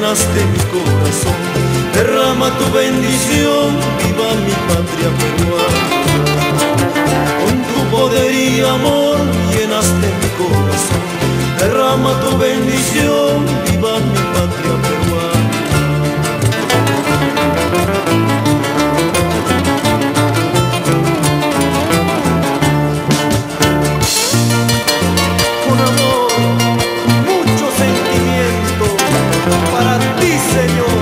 llenaste mi corazón. Derrama tu bendición, viva mi patria peruana. Con tu poder y amor llenaste mi corazón. Derrama tu bendición, viva mi patria peruana. Con amor, mucho sentimiento para ti, Señor.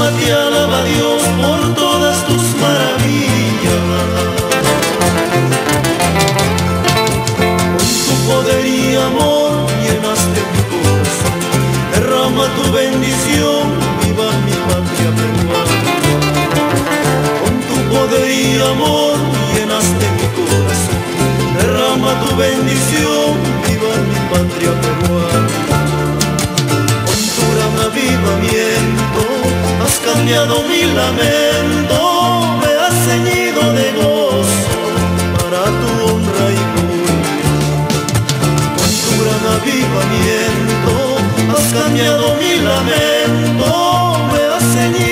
Te alaba Dios por todas tus maravillas. Con tu poder y amor llenaste mi corazón. Derrama tu bendición, viva mi patria peruana. Con tu poder y amor llenaste mi corazón. Derrama tu bendición, viva mi patria peruana. Con tu gran avivamiento has cambiado mi lamento, me has ceñido de gozo para tu honra y gloria. Con tu gran avivamiento has cambiado mi lamento, me has ceñido